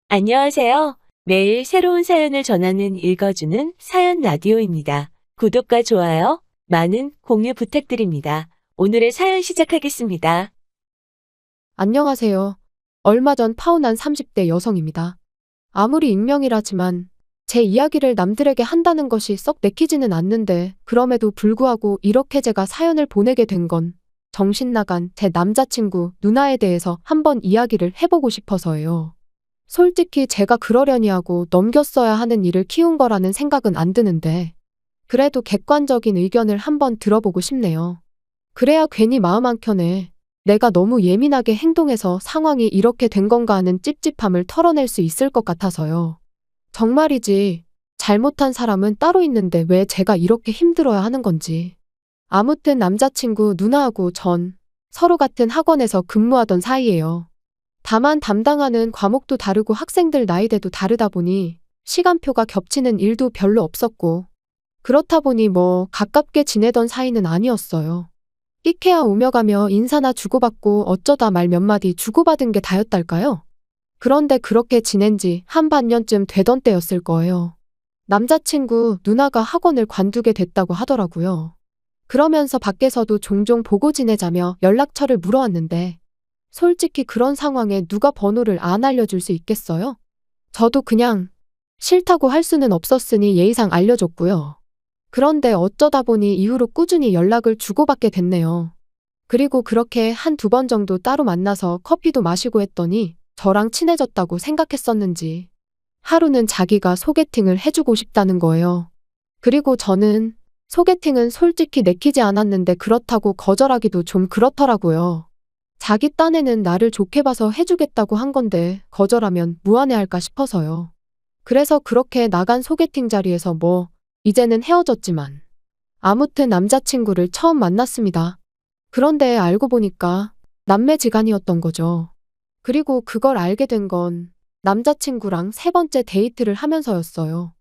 안녕하세요. 매일 새로운 사연을 전하는 읽어주는 사연 라디오입니다. 구독과 좋아요, 많은 공유 부탁드립니다. 오늘의 사연 시작하겠습니다. 안녕하세요. 얼마 전 파혼한 30대 여성입니다. 아무리 익명이라지만 제 이야기를 남들에게 한다는 것이 썩 내키지는 않는데 그럼에도 불구하고 이렇게 제가 사연을 보내게 된 건 정신 나간 제 남자친구 누나에 대해서 한번 이야기를 해보고 싶어서예요. 솔직히 제가 그러려니 하고 넘겼어야 하는 일을 키운 거라는 생각은 안 드는데 그래도 객관적인 의견을 한번 들어보고 싶네요. 그래야 괜히 마음 한켠에 내가 너무 예민하게 행동해서 상황이 이렇게 된 건가 하는 찝찝함을 털어낼 수 있을 것 같아서요. 정말이지, 잘못한 사람은 따로 있는데 왜 제가 이렇게 힘들어야 하는 건지. 아무튼 남자친구 누나하고 전 서로 같은 학원에서 근무하던 사이예요. 다만 담당하는 과목도 다르고 학생들 나이대도 다르다 보니 시간표가 겹치는 일도 별로 없었고 그렇다 보니 가깝게 지내던 사이는 아니었어요. 끼케야 오며 가며 인사나 주고받고 어쩌다 말 몇 마디 주고받은 게 다였달까요? 그런데 그렇게 지낸 지 한 반년쯤 되던 때였을 거예요. 남자친구 누나가 학원을 관두게 됐다고 하더라고요. 그러면서 밖에서도 종종 보고 지내자며 연락처를 물어왔는데 솔직히 그런 상황에 누가 번호를 안 알려줄 수 있겠어요? 저도 그냥 싫다고 할 수는 없었으니 예의상 알려줬고요. 그런데 어쩌다 보니 이후로 꾸준히 연락을 주고받게 됐네요. 그리고 그렇게 한두 번 정도 따로 만나서 커피도 마시고 했더니 저랑 친해졌다고 생각했었는지 하루는 자기가 소개팅을 해주고 싶다는 거예요. 그리고 저는 소개팅은 솔직히 내키지 않았는데 그렇다고 거절하기도 좀 그렇더라고요. 자기 딴에는 나를 좋게 봐서 해주겠다고 한 건데 거절하면 무안해할까 싶어서요. 그래서 그렇게 나간 소개팅 자리에서 이제는 헤어졌지만 아무튼 남자친구를 처음 만났습니다. 그런데 알고 보니까 남매지간이었던 거죠. 그리고 그걸 알게 된 건 남자친구랑 세 번째 데이트를 하면서였어요.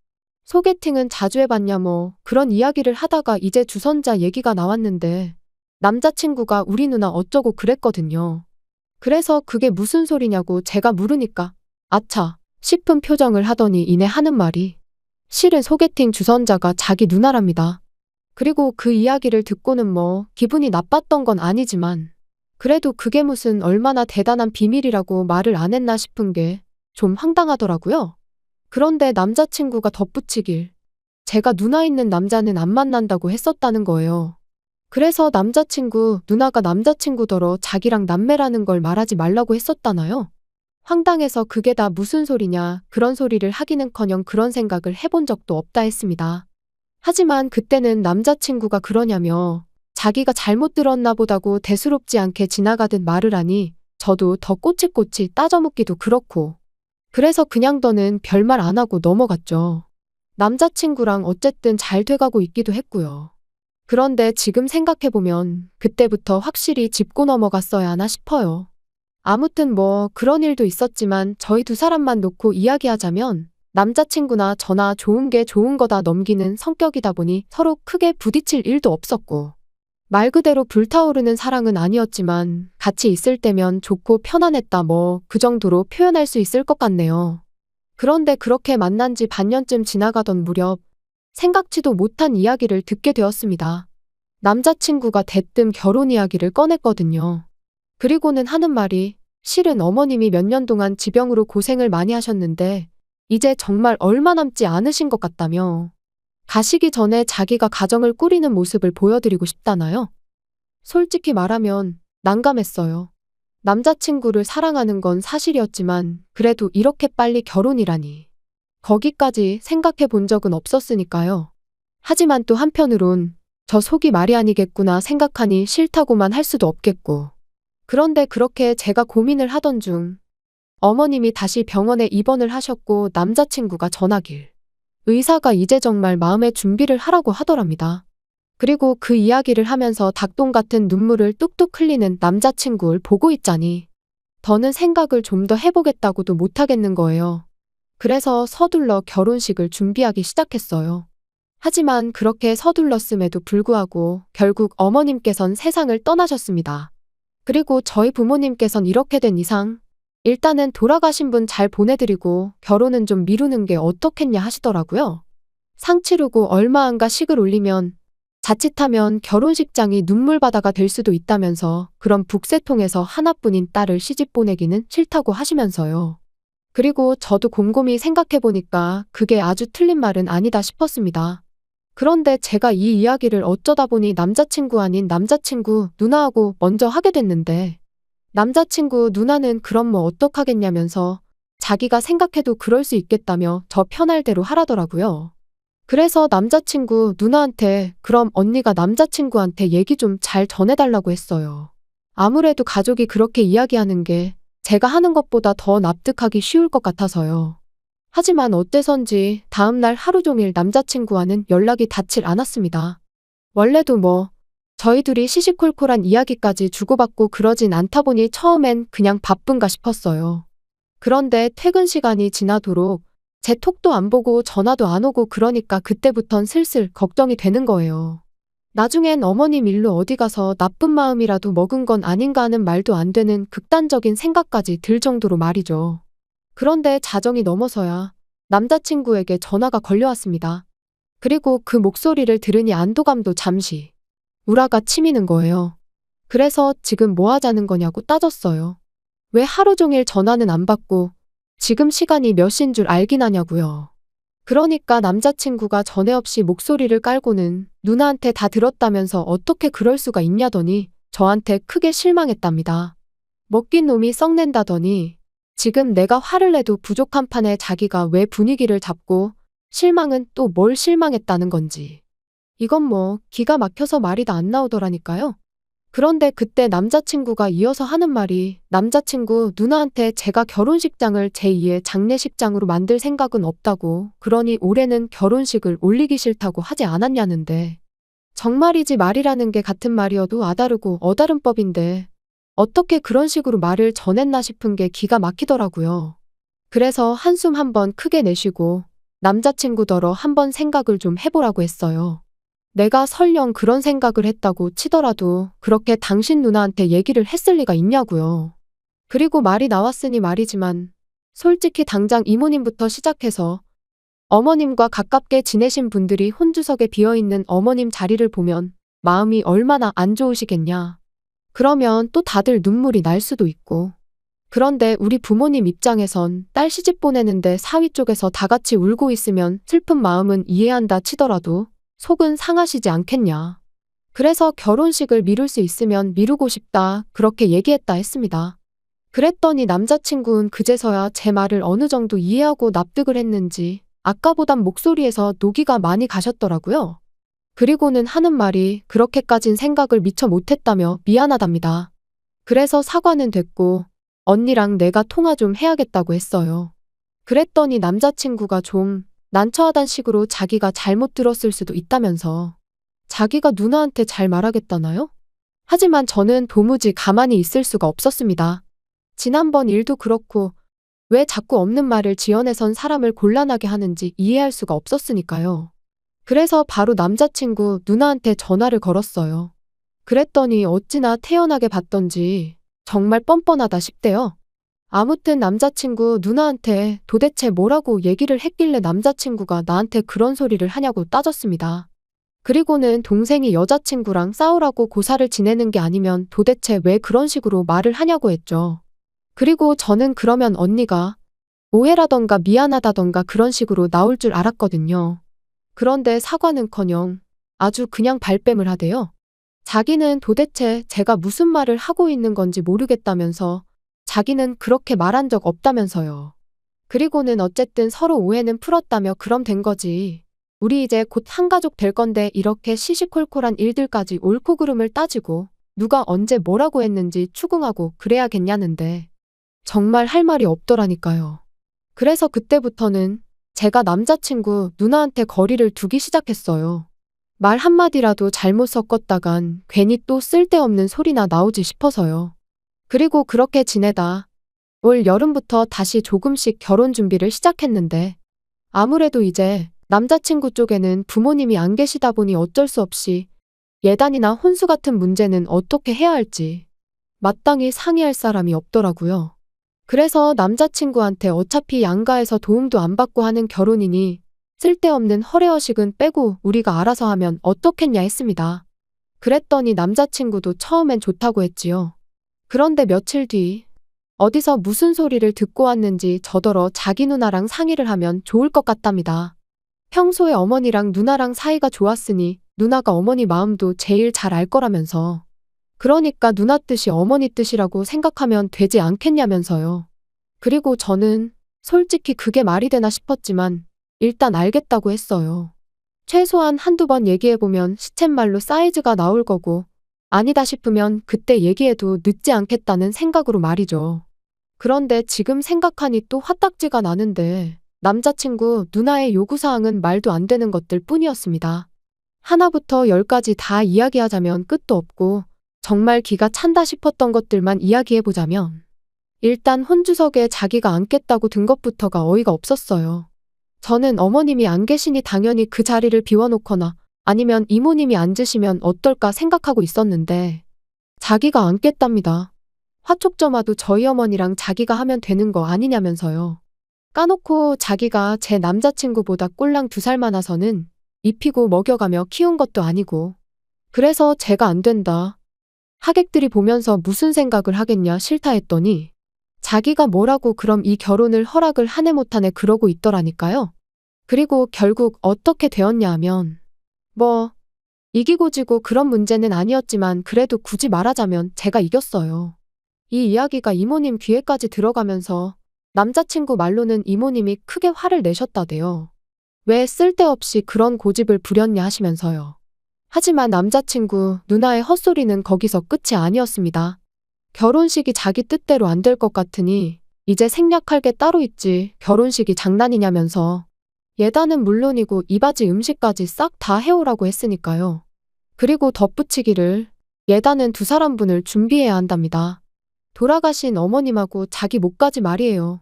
소개팅은 자주 해봤냐 그런 이야기를 하다가 이제 주선자 얘기가 나왔는데 남자친구가 우리 누나 어쩌고 그랬거든요. 그래서 그게 무슨 소리냐고 제가 물으니까 아차 싶은 표정을 하더니 이내 하는 말이 실은 소개팅 주선자가 자기 누나랍니다. 그리고 그 이야기를 듣고는 기분이 나빴던 건 아니지만 그래도 그게 무슨 얼마나 대단한 비밀이라고 말을 안 했나 싶은 게 좀 황당하더라고요. 그런데 남자친구가 덧붙이길 제가 누나 있는 남자는 안 만난다고 했었다는 거예요. 그래서 남자친구 누나가 남자친구더러 자기랑 남매라는 걸 말하지 말라고 했었다나요? 황당해서 그게 다 무슨 소리냐 그런 소리를 하기는커녕 그런 생각을 해본 적도 없다 했습니다. 하지만 그때는 남자친구가 그러냐며 자기가 잘못 들었나 보다고 대수롭지 않게 지나가듯 말을 하니 저도 더 꼬치꼬치 따져묻기도 그렇고 그래서 그냥 더는 별말 안 하고 넘어갔죠. 남자친구랑 어쨌든 잘 돼가고 있기도 했고요. 그런데 지금 생각해보면 그때부터 확실히 짚고 넘어갔어야 하나 싶어요. 아무튼 그런 일도 있었지만 저희 두 사람만 놓고 이야기하자면 남자친구나 저나 좋은 게 좋은 거다 넘기는 성격이다 보니 서로 크게 부딪힐 일도 없었고 말 그대로 불타오르는 사랑은 아니었지만 같이 있을 때면 좋고 편안했다 그 정도로 표현할 수 있을 것 같네요. 그런데 그렇게 만난 지 반년쯤 지나가던 무렵 생각지도 못한 이야기를 듣게 되었습니다. 남자친구가 대뜸 결혼 이야기를 꺼냈거든요. 그리고는 하는 말이 실은 어머님이 몇 년 동안 지병으로 고생을 많이 하셨는데 이제 정말 얼마 남지 않으신 것 같다며 가시기 전에 자기가 가정을 꾸리는 모습을 보여드리고 싶다나요? 솔직히 말하면 난감했어요. 남자친구를 사랑하는 건 사실이었지만 그래도 이렇게 빨리 결혼이라니. 거기까지 생각해 본 적은 없었으니까요. 하지만 또 한편으론 저 속이 말이 아니겠구나 생각하니 싫다고만 할 수도 없겠고. 그런데 그렇게 제가 고민을 하던 중 어머님이 다시 병원에 입원을 하셨고 남자친구가 전하길 의사가 이제 정말 마음의 준비를 하라고 하더랍니다. 그리고 그 이야기를 하면서 닭똥 같은 눈물을 뚝뚝 흘리는 남자친구를 보고 있자니 더는 생각을 좀 더 해보겠다고도 못하겠는 거예요. 그래서 서둘러 결혼식을 준비하기 시작했어요. 하지만 그렇게 서둘렀음에도 불구하고 결국 어머님께선 세상을 떠나셨습니다. 그리고 저희 부모님께선 이렇게 된 이상 일단은 돌아가신 분 잘 보내드리고 결혼은 좀 미루는 게 어떻겠냐 하시더라고요. 상 치르고 얼마 안가 식을 올리면 자칫하면 결혼식장이 눈물바다가 될 수도 있다면서 그런 북새통에서 하나뿐인 딸을 시집 보내기는 싫다고 하시면서요. 그리고 저도 곰곰이 생각해보니까 그게 아주 틀린 말은 아니다 싶었습니다. 그런데 제가 이 이야기를 어쩌다 보니 남자친구 아닌 남자친구 누나하고 먼저 하게 됐는데 남자친구 누나는 그럼 뭐 어떡하겠냐면서 자기가 생각해도 그럴 수 있겠다며 저 편할 대로 하라더라고요. 그래서 남자친구 누나한테 그럼 언니가 남자친구한테 얘기 좀 잘 전해달라고 했어요. 아무래도 가족이 그렇게 이야기하는 게 제가 하는 것보다 더 납득하기 쉬울 것 같아서요. 하지만 어째선지 다음날 하루 종일 남자친구와는 연락이 닿질 않았습니다. 원래도 뭐 저희 둘이 시시콜콜한 이야기까지 주고받고 그러진 않다 보니 처음엔 그냥 바쁜가 싶었어요. 그런데 퇴근 시간이 지나도록 제 톡도 안 보고 전화도 안 오고 그러니까 그때부턴 슬슬 걱정이 되는 거예요. 나중엔 어머님 일로 어디 가서 나쁜 마음이라도 먹은 건 아닌가 하는 말도 안 되는 극단적인 생각까지 들 정도로 말이죠. 그런데 자정이 넘어서야 남자친구에게 전화가 걸려왔습니다. 그리고 그 목소리를 들으니 안도감도 잠시 우라가 치미는 거예요. 그래서 지금 뭐 하자는 거냐고 따졌어요. 왜 하루 종일 전화는 안 받고 지금 시간이 몇 시인 줄 알긴 하냐고요. 그러니까 남자친구가 전에 없이 목소리를 깔고는 누나한테 다 들었다면서 어떻게 그럴 수가 있냐더니 저한테 크게 실망했답니다. 먹긴 놈이 썩낸다더니 지금 내가 화를 내도 부족한 판에 자기가 왜 분위기를 잡고 실망은 또 뭘 실망했다는 건지. 이건 뭐 기가 막혀서 말이 다 안 나오더라니까요. 그런데 그때 남자친구가 이어서 하는 말이 남자친구 누나한테 제가 결혼식장을 제2의 장례식장으로 만들 생각은 없다고 그러니 올해는 결혼식을 올리기 싫다고 하지 않았냐는데 정말이지 말이라는 게 같은 말이어도 아다르고 어다른 법인데 어떻게 그런 식으로 말을 전했나 싶은 게 기가 막히더라고요. 그래서 한숨 한번 크게 내쉬고 남자친구더러 한번 생각을 좀 해보라고 했어요. 내가 설령 그런 생각을 했다고 치더라도 그렇게 당신 누나한테 얘기를 했을 리가 있냐고요. 그리고 말이 나왔으니 말이지만 솔직히 당장 이모님부터 시작해서 어머님과 가깝게 지내신 분들이 혼주석에 비어있는 어머님 자리를 보면 마음이 얼마나 안 좋으시겠냐. 그러면 또 다들 눈물이 날 수도 있고. 그런데 우리 부모님 입장에선 딸 시집 보내는데 사위 쪽에서 다 같이 울고 있으면 슬픈 마음은 이해한다 치더라도 속은 상하시지 않겠냐. 그래서 결혼식을 미룰 수 있으면 미루고 싶다 그렇게 얘기했다 했습니다. 그랬더니 남자친구는 그제서야 제 말을 어느 정도 이해하고 납득을 했는지 아까보단 목소리에서 노기가 많이 가셨더라고요. 그리고는 하는 말이 그렇게까진 생각을 미처 못했다며 미안하답니다. 그래서 사과는 됐고 언니랑 내가 통화 좀 해야겠다고 했어요. 그랬더니 남자친구가 좀 난처하단 식으로 자기가 잘못 들었을 수도 있다면서 자기가 누나한테 잘 말하겠다나요? 하지만 저는 도무지 가만히 있을 수가 없었습니다. 지난번 일도 그렇고 왜 자꾸 없는 말을 지어내선 사람을 곤란하게 하는지 이해할 수가 없었으니까요. 그래서 바로 남자친구 누나한테 전화를 걸었어요. 그랬더니 어찌나 태연하게 받던지 정말 뻔뻔하다 싶대요. 아무튼 남자친구 누나한테 도대체 뭐라고 얘기를 했길래 남자친구가 나한테 그런 소리를 하냐고 따졌습니다. 그리고는 동생이 여자친구랑 싸우라고 고사를 지내는 게 아니면 도대체 왜 그런 식으로 말을 하냐고 했죠. 그리고 저는 그러면 언니가 오해라던가 미안하다던가 그런 식으로 나올 줄 알았거든요. 그런데 사과는커녕 아주 그냥 발뺌을 하대요. 자기는 도대체 제가 무슨 말을 하고 있는 건지 모르겠다면서 자기는 그렇게 말한 적 없다면서요. 그리고는 어쨌든 서로 오해는 풀었다며 그럼 된 거지. 우리 이제 곧 한가족 될 건데 이렇게 시시콜콜한 일들까지 옳고 그름을 따지고 누가 언제 뭐라고 했는지 추궁하고 그래야겠냐는데 정말 할 말이 없더라니까요. 그래서 그때부터는 제가 남자친구 누나한테 거리를 두기 시작했어요. 말 한마디라도 잘못 섞었다간 괜히 또 쓸데없는 소리나 나오지 싶어서요. 그리고 그렇게 지내다 올 여름부터 다시 조금씩 결혼 준비를 시작했는데 아무래도 이제 남자친구 쪽에는 부모님이 안 계시다 보니 어쩔 수 없이 예단이나 혼수 같은 문제는 어떻게 해야 할지 마땅히 상의할 사람이 없더라고요. 그래서 남자친구한테 어차피 양가에서 도움도 안 받고 하는 결혼이니 쓸데없는 허례허식은 빼고 우리가 알아서 하면 어떻겠냐 했습니다. 그랬더니 남자친구도 처음엔 좋다고 했지요. 그런데 며칠 뒤 어디서 무슨 소리를 듣고 왔는지 저더러 자기 누나랑 상의를 하면 좋을 것 같답니다. 평소에 어머니랑 누나랑 사이가 좋았으니 누나가 어머니 마음도 제일 잘 알 거라면서. 그러니까 누나 뜻이 어머니 뜻이라고 생각하면 되지 않겠냐면서요. 그리고 저는 솔직히 그게 말이 되나 싶었지만 일단 알겠다고 했어요. 최소한 한두 번 얘기해보면 시쳇말로 사이즈가 나올 거고 아니다 싶으면 그때 얘기해도 늦지 않겠다는 생각으로 말이죠. 그런데 지금 생각하니 또 화딱지가 나는데 남자친구 누나의 요구사항은 말도 안 되는 것들 뿐이었습니다. 하나부터 열까지 다 이야기하자면 끝도 없고 정말 기가 찬다 싶었던 것들만 이야기해보자면 일단 혼주석에 자기가 앉겠다고 든 것부터가 어이가 없었어요. 저는 어머님이 안 계시니 당연히 그 자리를 비워놓거나 아니면 이모님이 앉으시면 어떨까 생각하고 있었는데 자기가 앉겠답니다. 화촉점화도 저희 어머니랑 자기가 하면 되는 거 아니냐면서요. 까놓고 자기가 제 남자친구보다 꼴랑 2살 많아서는 입히고 먹여가며 키운 것도 아니고 그래서 제가 안 된다. 하객들이 보면서 무슨 생각을 하겠냐 싫다 했더니 자기가 뭐라고 그럼 이 결혼을 허락을 하네 못하네 그러고 있더라니까요. 그리고 결국 어떻게 되었냐 하면 뭐 이기고 지고 그런 문제는 아니었지만 그래도 굳이 말하자면 제가 이겼어요. 이 이야기가 이모님 귀에까지 들어가면서 남자친구 말로는 이모님이 크게 화를 내셨다대요. 왜 쓸데없이 그런 고집을 부렸냐 하시면서요. 하지만 남자친구 누나의 헛소리는 거기서 끝이 아니었습니다. 결혼식이 자기 뜻대로 안 될 것 같으니 이제 생략할 게 따로 있지 결혼식이 장난이냐면서 예단은 물론이고 이바지 음식까지 싹 다 해오라고 했으니까요. 그리고 덧붙이기를 예단은 2사람분을 준비해야 한답니다. 돌아가신 어머님하고 자기 목까지 말이에요.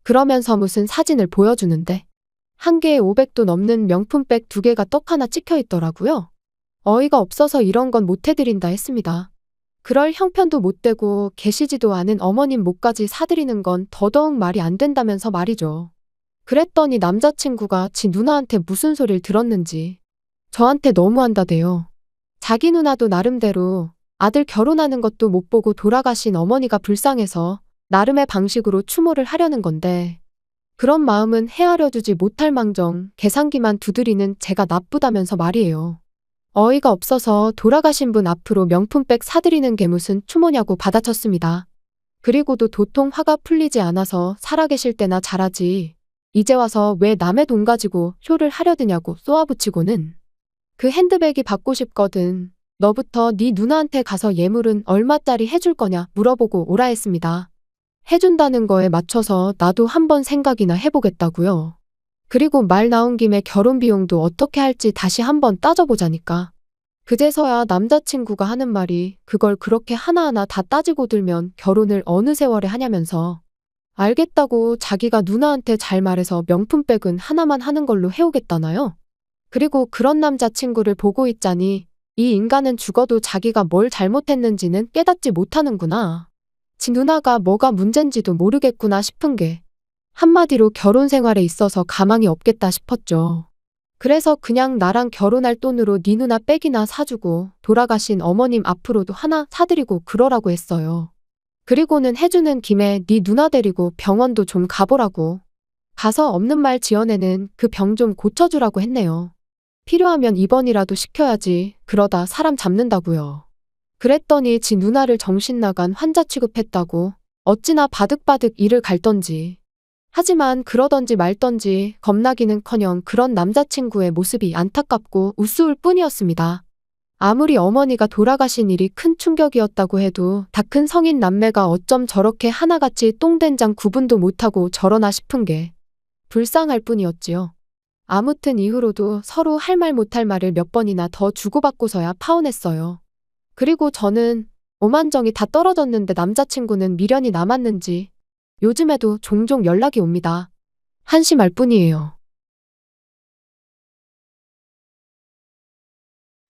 그러면서 무슨 사진을 보여주는데 한 개에 500도 넘는 명품백 2개가 떡 하나 찍혀 있더라고요. 어이가 없어서 이런 건 못 해드린다 했습니다. 그럴 형편도 못 되고 계시지도 않은 어머님 목까지 사드리는 건 더더욱 말이 안 된다면서 말이죠. 그랬더니 남자친구가 지 누나한테 무슨 소리를 들었는지 저한테 너무한다대요. 자기 누나도 나름대로 아들 결혼하는 것도 못 보고 돌아가신 어머니가 불쌍해서 나름의 방식으로 추모를 하려는 건데 그런 마음은 헤아려 주지 못할 망정 계산기만 두드리는 제가 나쁘다면서 말이에요. 어이가 없어서 돌아가신 분 앞으로 명품백 사드리는 게 무슨 추모냐고 받아쳤습니다. 그리고도 도통 화가 풀리지 않아서 살아계실 때나 잘하지. 이제 와서 왜 남의 돈 가지고 쇼를 하려 드냐고 쏘아붙이고는 그 핸드백이 받고 싶거든. 너부터 네 누나한테 가서 예물은 얼마짜리 해줄 거냐 물어보고 오라 했습니다. 해준다는 거에 맞춰서 나도 한번 생각이나 해보겠다고요. 그리고 말 나온 김에 결혼 비용도 어떻게 할지 다시 한번 따져보자니까. 그제서야 남자친구가 하는 말이 그걸 그렇게 하나하나 다 따지고 들면 결혼을 어느 세월에 하냐면서 알겠다고 자기가 누나한테 잘 말해서 명품백은 하나만 하는 걸로 해오겠다나요? 그리고 그런 남자친구를 보고 있자니 이 인간은 죽어도 자기가 뭘 잘못했는지는 깨닫지 못하는구나. 지 누나가 뭐가 문젠지도 모르겠구나 싶은 게 한마디로 결혼 생활에 있어서 가망이 없겠다 싶었죠. 그래서 그냥 나랑 결혼할 돈으로 네 누나 백이나 사주고 돌아가신 어머님 앞으로도 하나 사드리고 그러라고 했어요. 그리고는 해주는 김에 네 누나 데리고 병원도 좀 가보라고. 가서 없는 말 지어내는 그 병 좀 고쳐주라고 했네요. 필요하면 입원이라도 시켜야지. 그러다 사람 잡는다고요. 그랬더니 지 누나를 정신 나간 환자 취급했다고 어찌나 바득바득 이를 갈던지. 하지만 그러던지 말던지 겁나기는커녕 그런 남자친구의 모습이 안타깝고 우스울 뿐이었습니다. 아무리 어머니가 돌아가신 일이 큰 충격이었다고 해도 다 큰 성인 남매가 어쩜 저렇게 하나같이 똥된장 구분도 못하고 저러나 싶은 게 불쌍할 뿐이었지요. 아무튼 이후로도 서로 할 말 못할 말을 몇 번이나 더 주고받고서야 파혼했어요. 그리고 저는 오만정이 다 떨어졌는데 남자친구는 미련이 남았는지 요즘에도 종종 연락이 옵니다. 한심할 뿐이에요.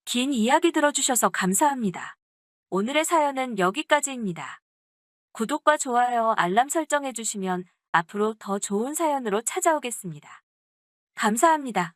긴 이야기 들어주셔서 감사합니다. 오늘의 사연은 여기까지입니다. 구독과 좋아요, 알람 설정해 주시면 앞으로 더 좋은 사연으로 찾아오겠습니다. 감사합니다.